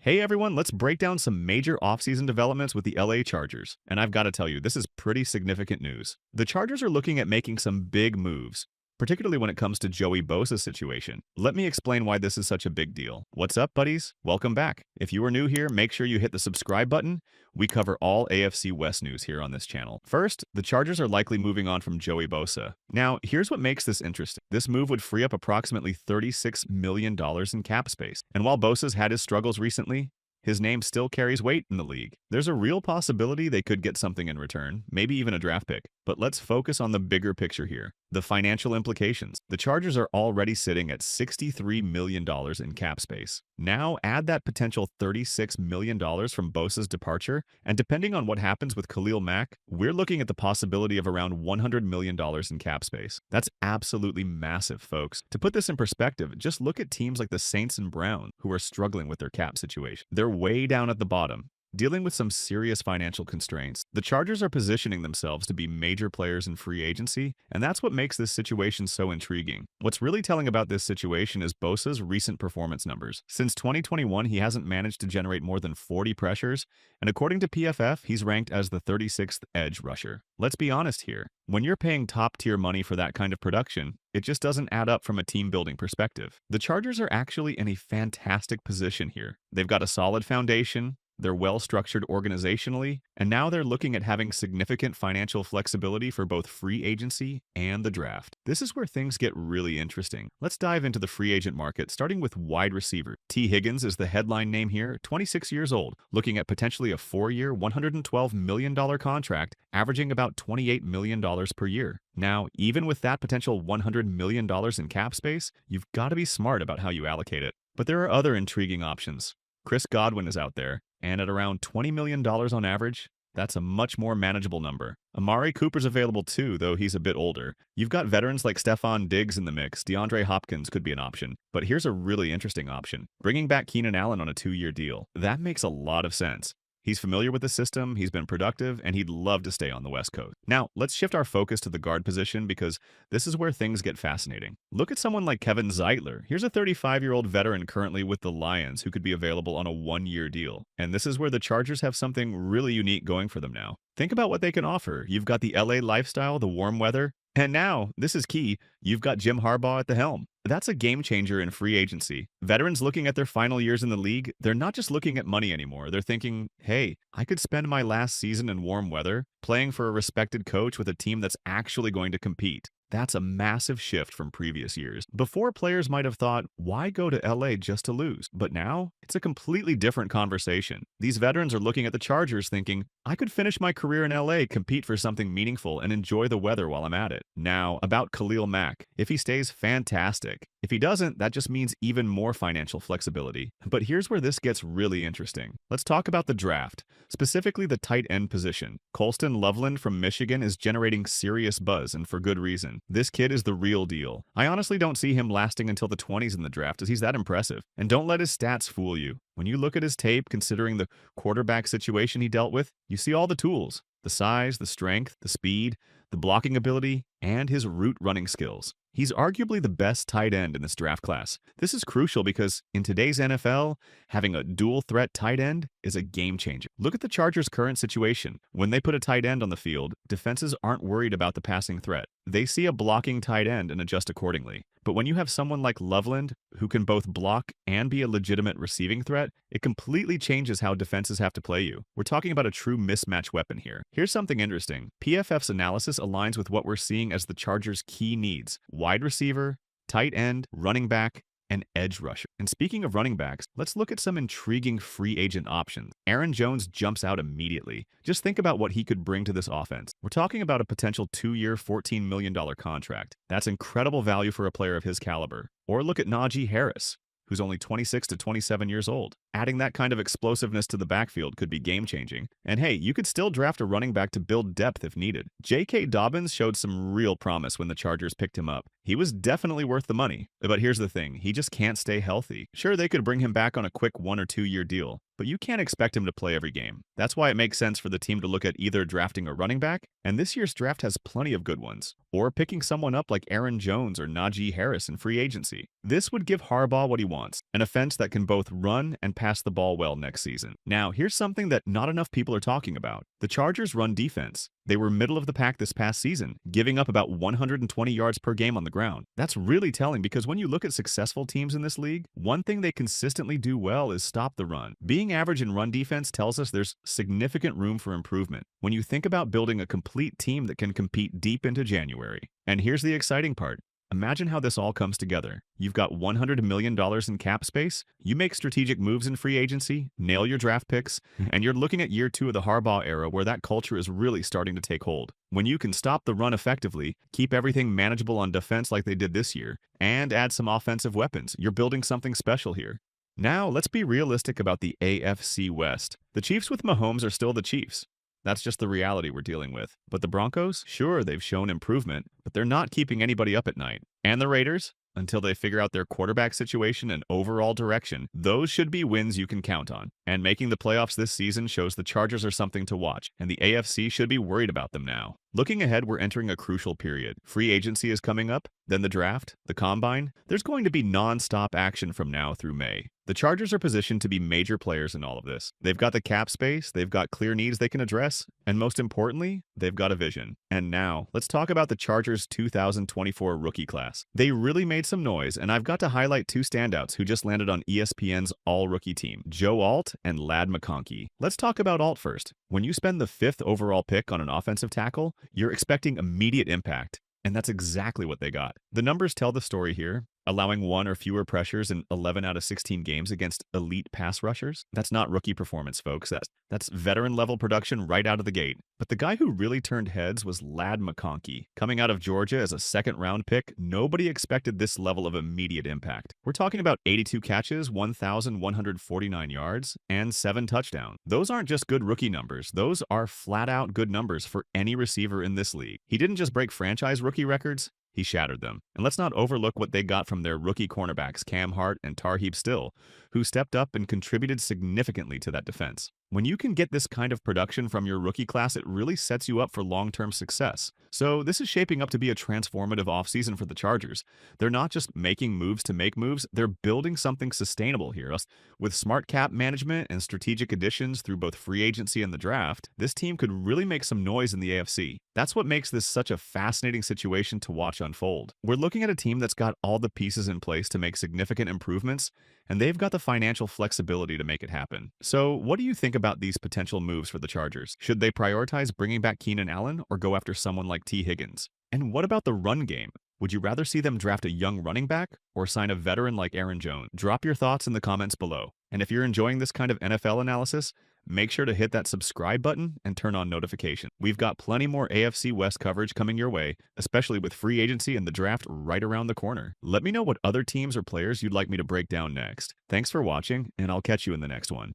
Hey everyone, let's break down some major offseason developments with the LA Chargers. And I've got to tell you, this is pretty significant news. The Chargers are looking at making some big moves, particularly when it comes to Joey Bosa's situation. Let me explain why this is such a big deal. What's up, buddies? Welcome back. If you are new here, make sure you hit the subscribe button. We cover all AFC West news here on this channel. First, the Chargers are likely moving on from Joey Bosa. Now, here's what makes this interesting. This move would free up approximately $36 million in cap space. And while Bosa's had his struggles recently, his name still carries weight in the league. There's a real possibility they could get something in return, maybe even a draft pick. But let's focus on the bigger picture here, the financial implications. The Chargers are already sitting at $63 million in cap space. Now add that potential $36 million from Bosa's departure, and depending on what happens with Khalil Mack, we're looking at the possibility of around $100 million in cap space. That's absolutely massive, folks. To put this in perspective, just look at teams like the Saints and Browns, who are struggling with their cap situation. They're way down at the bottom, dealing with some serious financial constraints. The Chargers are positioning themselves to be major players in free agency, and that's what makes this situation so intriguing. What's really telling about this situation is Bosa's recent performance numbers. Since 2021, he hasn't managed to generate more than 40 pressures, and according to PFF, he's ranked as the 36th edge rusher. Let's be honest here. When you're paying top-tier money for that kind of production, it just doesn't add up from a team-building perspective. The Chargers are actually in a fantastic position here. They've got a solid foundation, they're well-structured organizationally, and now they're looking at having significant financial flexibility for both free agency and the draft. This is where things get really interesting. Let's dive into the free agent market, starting with wide receiver. T. Higgins is the headline name here, 26 years old, looking at potentially a 4-year, $112 million contract, averaging about $28 million per year. Now, even with that potential $100 million in cap space, you've got to be smart about how you allocate it. But there are other intriguing options. Chris Godwin is out there, and at around $20 million on average, that's a much more manageable number. Amari Cooper's available too, though he's a bit older. You've got veterans like Stephon Diggs in the mix. DeAndre Hopkins could be an option. But here's a really interesting option. Bringing back Keenan Allen on a 2-year deal. That makes a lot of sense. He's familiar with the system, he's been productive, and he'd love to stay on the West Coast. Now, let's shift our focus to the guard position because this is where things get fascinating. Look at someone like Kevin Zeitler. Here's a 35-year-old veteran currently with the Lions who could be available on a 1-year deal. And this is where the Chargers have something really unique going for them now. Think about what they can offer. You've got the LA lifestyle, the warm weather, and now, this is key, you've got Jim Harbaugh at the helm. That's a game changer in free agency. Veterans looking at their final years in the league, they're not just looking at money anymore. They're thinking, hey, I could spend my last season in warm weather playing for a respected coach with a team that's actually going to compete. That's a massive shift from previous years. Before, players might have thought, why go to LA just to lose? But now, it's a completely different conversation. These veterans are looking at the Chargers thinking, I could finish my career in LA, compete for something meaningful, and enjoy the weather while I'm at it. Now, about Khalil Mack. If he stays, fantastic. If he doesn't, that just means even more financial flexibility. But here's where this gets really interesting. Let's talk about the draft, specifically the tight end position. Colston Loveland from Michigan is generating serious buzz, and for good reason. This kid is the real deal. I honestly don't see him lasting until the 20s in the draft as he's that impressive. And don't let his stats fool you. When you look at his tape, considering the quarterback situation he dealt with, you see all the tools. The size, the strength, the speed, the blocking ability, and his route running skills. He's arguably the best tight end in this draft class. This is crucial because in today's NFL, having a dual-threat tight end is a game changer. Look at the Chargers' current situation. When they put a tight end on the field, defenses aren't worried about the passing threat. They see a blocking tight end and adjust accordingly. But when you have someone like Loveland, who can both block and be a legitimate receiving threat, it completely changes how defenses have to play you. We're talking about a true mismatch weapon here. Here's something interesting. PFF's analysis aligns with what we're seeing as the Chargers' key needs: wide receiver, tight end, running back, and edge rusher. And speaking of running backs, let's look at some intriguing free agent options. Aaron Jones jumps out immediately. Just think about what he could bring to this offense. We're talking about a potential 2-year, $14 million contract. That's incredible value for a player of his caliber. Or look at Najee Harris, who's only 26 to 27 years old. Adding that kind of explosiveness to the backfield could be game-changing. And hey, you could still draft a running back to build depth if needed. J.K. Dobbins showed some real promise when the Chargers picked him up. He was definitely worth the money. But here's the thing, he just can't stay healthy. Sure, they could bring him back on a quick 1 or 2 year deal, but you can't expect him to play every game. That's why it makes sense for the team to look at either drafting a running back, and this year's draft has plenty of good ones, or picking someone up like Aaron Jones or Najee Harris in free agency. This would give Harbaugh what he wants, an offense that can both run and pass the ball well next season. Now, here's something that not enough people are talking about. The Chargers run defense. They were middle of the pack this past season, giving up about 120 yards per game on the ground. That's really telling because when you look at successful teams in this league, one thing they consistently do well is stop the run. Being average in run defense tells us there's significant room for improvement when you think about building a complete team that can compete deep into January. And here's the exciting part. Imagine how this all comes together. You've got $100 million in cap space, you make strategic moves in free agency, nail your draft picks, and you're looking at year 2 of the Harbaugh era where that culture is really starting to take hold. When you can stop the run effectively, keep everything manageable on defense like they did this year, and add some offensive weapons, you're building something special here. Now, let's be realistic about the AFC West. The Chiefs with Mahomes are still the Chiefs. That's just the reality we're dealing with. But the Broncos, sure, they've shown improvement, but they're not keeping anybody up at night. And the Raiders, until they figure out their quarterback situation and overall direction, those should be wins you can count on. And making the playoffs this season shows the Chargers are something to watch, and the AFC should be worried about them now. Looking ahead, we're entering a crucial period. Free agency is coming up, then the draft, the combine. There's going to be non-stop action from now through May. The Chargers are positioned to be major players in all of this. They've got the cap space, they've got clear needs they can address, and most importantly, they've got a vision. And now, let's talk about the Chargers' 2024 rookie class. They really made some noise, and I've got to highlight 2 standouts who just landed on ESPN's all-rookie team, Joe Alt and Ladd McConkey. Let's talk about Alt first. When you spend the 5th overall pick on an offensive tackle, you're expecting immediate impact, and that's exactly what they got. The numbers tell the story here. Allowing 1 or fewer pressures in 11 out of 16 games against elite pass rushers? That's not rookie performance, folks. That's veteran-level production right out of the gate. But the guy who really turned heads was Ladd McConkey. Coming out of Georgia as a second-round pick, nobody expected this level of immediate impact. We're talking about 82 catches, 1,149 yards, and 7 touchdowns. Those aren't just good rookie numbers. Those are flat-out good numbers for any receiver in this league. He didn't just break franchise rookie records, he shattered them. And let's not overlook what they got from their rookie cornerbacks, Cam Hart and Tarheeb Still, who stepped up and contributed significantly to that defense. When you can get this kind of production from your rookie class, it really sets you up for long-term success. So this is shaping up to be a transformative offseason for the Chargers. They're not just making moves to make moves, they're building something sustainable here. With smart cap management and strategic additions through both free agency and the draft, this team could really make some noise in the AFC. That's what makes this such a fascinating situation to watch unfold. We're looking at a team that's got all the pieces in place to make significant improvements, and they've got the financial flexibility to make it happen. So what do you think about these potential moves for the Chargers? Should they prioritize bringing back Keenan Allen or go after someone like T. Higgins? And what about the run game? Would you rather see them draft a young running back or sign a veteran like Aaron Jones? Drop your thoughts in the comments below. And if you're enjoying this kind of NFL analysis, make sure to hit that subscribe button and turn on notifications. We've got plenty more AFC West coverage coming your way, especially with free agency and the draft right around the corner. Let me know what other teams or players you'd like me to break down next. Thanks for watching, and I'll catch you in the next one.